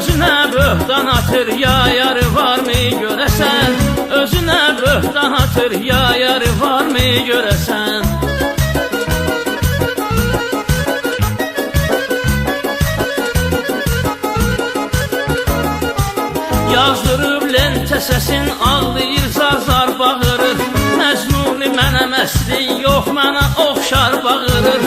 Özünə böhtan atır, ya yarı varmı görəsən? Özünə böhtan atır, ya yarı varmı görəsən? Yazdırıb lentə səsin, ağlayır, zar-zar bağırır. Məcnuni mənə məslin, yox mənə oxşar bağırır.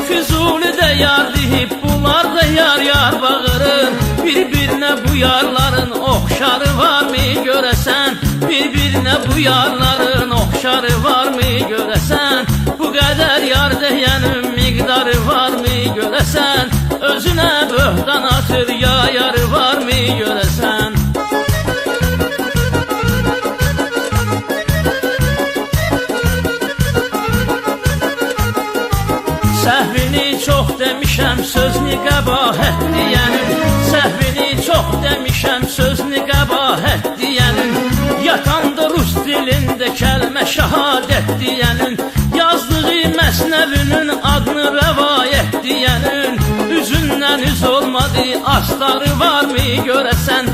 Füzuli də yar deyib, bunlar da yar-yar bağırır. Bir-birinə bu yarların oxşarı varmı görəsən? Bir-birinə bu yarların oxşarı varmı görəsən? Bu qədər yar deyənin miqdarı varmı görəsən? Özünə böhtan atır, ya yarı varmı görəsən? Səhvini çox demişəm, sözünü qəbahət deyənin. Səhvini çox demişəm, sözünü qəbahət deyənin. Yatanda rus dilində kəlmə şəhadət deyənin. Yazdığı məsnəvinin adını rəvayət deyənin. Üzündən üz olmadı, astarı varmı görəsən?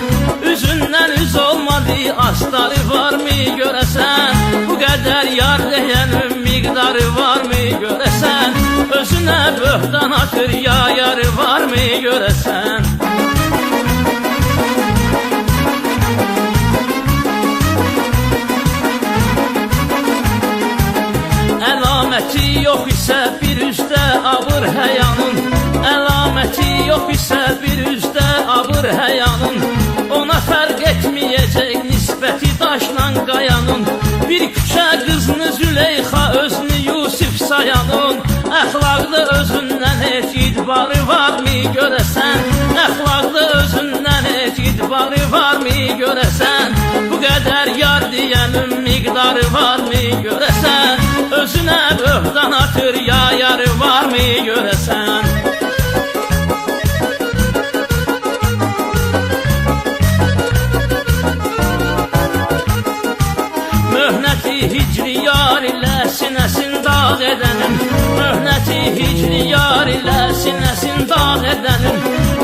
Üzündən üz olmadı, astarı varmı görəsən? Bu qədər yar deyənin miqdarı varmı görəsən? Özünə böhtan atır, ya yarı varmı görəsən? Əlaməti yox isə bir üzdə abır həyanın. Əlaməti yox isə bir üzdə abır həyanın. Ona fərq etməyəcək nisbəti daşla qayanın. Bir küçə qızını Züleyxa, özünü Yusif sayanın. Əxlaqda özündən heç idbarı varmı görəsən? Əxlaqda özündən heç idbarı varmı görəsən? Bu qədər yar deyənin miqdarı varmı görəsən? Özünə böhtan atır, ya yarı varmı görəsən? Möhnəti hicri yar ilə sinəsin dağ edənin. Möhnəti hicri yar ilə sinəsin dağ edənin.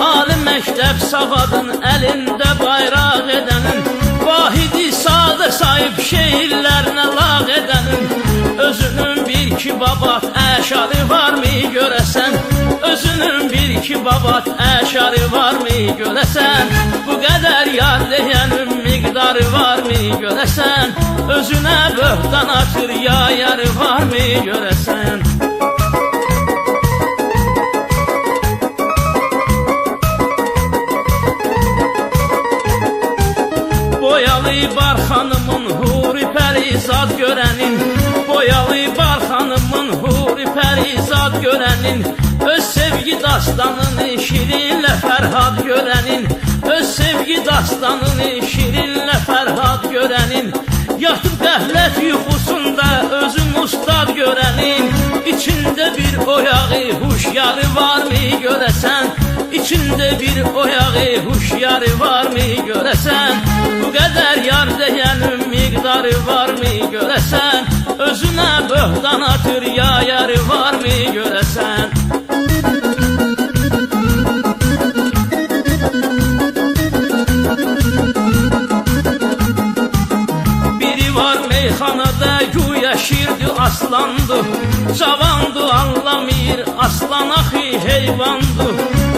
Ali məktəb savadın əlində bayraq edənin. Vahidi sadə sahib şeirlərinə lağ edənin. Özünün bir-iki babat əşarı varmı görəsən? Özünün bir-iki babat əşarı varmı görəsən? Bu qədər yar deyənin miqdarı varmı görəsən? Özünə böhtan atır, ya yarı varmı görəsən? Boyalı bar xanımın huri pərizad görənin. Boyalı bar xanımın huri pərizad görənin. Öz sevgi dastanını şirinlə Fərhad görənin. Öz sevgi dastanını şirinlə Fərhad görənin. Yatıb qəhlət yuxusunda özün ustad görənin. İçində bir oyağı huşyarı varmı görəsən? İçində bir oyağı huşyarı varmı görəsən? Bu qədər yar deyənin miqdarı varmı görəsən? Özünə böhtan atır, ya yarı varmı görəsən? Meyxanada güya şirdi aslandı. Cavandı anlamır, aslan axı heyvandı.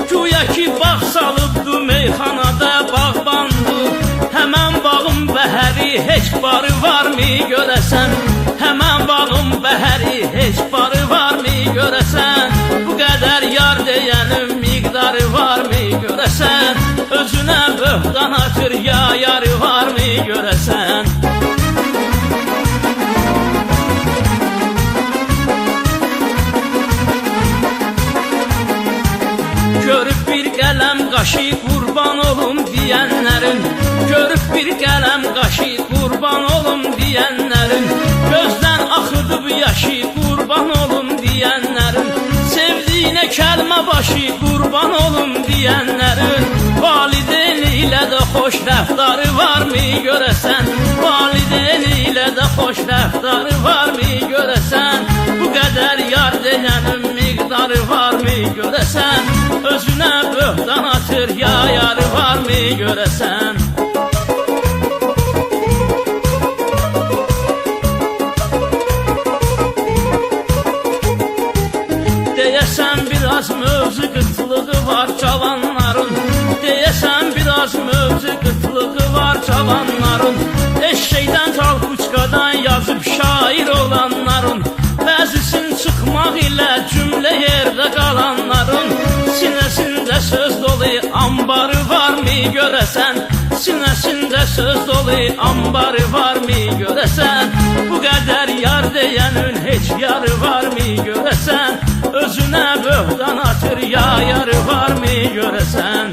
Güya ki bağ salıbdı, meyxanada bağbandı. Həmən bağın bəhəri heç barı varmı görəsən? Həmən bağın bəhəri heç barı varmı görəsən? Bu qədər yar deyənin miqdarı varmı görəsən? Özünə böhtan atır, ya yarı varmı görəsən? Görüb bir qələm qaşı qurban olum deyənlərin. Görüb bir qələm qaşı qurban olum deyənlərin. Gözdən axıdıb yaşı qurban olum deyənlərin. Sevdiyinə kəlmə başı qurban olum deyənlərin. Valideyni ilə də xoş rəftarı varmı görəsən? Valideyni ilə də xoş rəftarı varmı görəsən? Bu qədər yar deyənin miqdarı varmı görəsən? Özünə böhtan atır, ya yarı varmı görəsən? Deyəsən biraz mövzu qıtlığı var cavanların, deyəsən biraz mövzu qıtlığı var cavanların, eşşəkdən talpuçqadan yazıb şair olanların, bəzisin çıxmaq ilə cümlə yerdə qalanların, sinəsində söz dolu ambarı varmı görəsən? Sinəsində söz dolu ambarı varmı görəsən? Bu qədər yar deyənin heç yarı varmı görəsən? Özünə böhtan atır ya yarı varmı görəsən?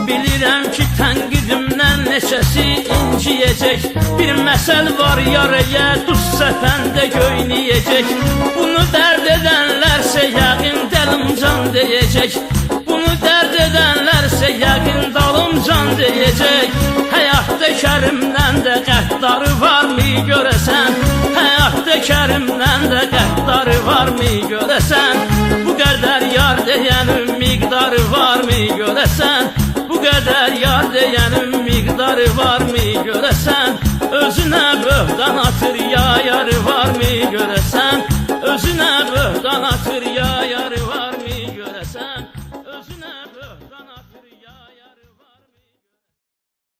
Bilirəm ki tənqidimdən neçəsi inciyəcək, bir məsəl var yaraya duz səpəndə göynəyəcək. Bunu dərd edənlərsə yəqin dəlimcan deyəcək, bunu dərd edənlərsə yəqin dalımcan deyəcək. Həyatda Kərimdən də qəddarı varmı görəsən? Həyatda Kərimdən də qəddarı varmı görəsən? Bu qədər yar deyənin miqdarı varmı görəsən? Bu qədər yar deyənin miqdarı varmı görəsən? Özünə böhtan atır ya yarı varmı görəsən? Özünə böhtan atır ya yarı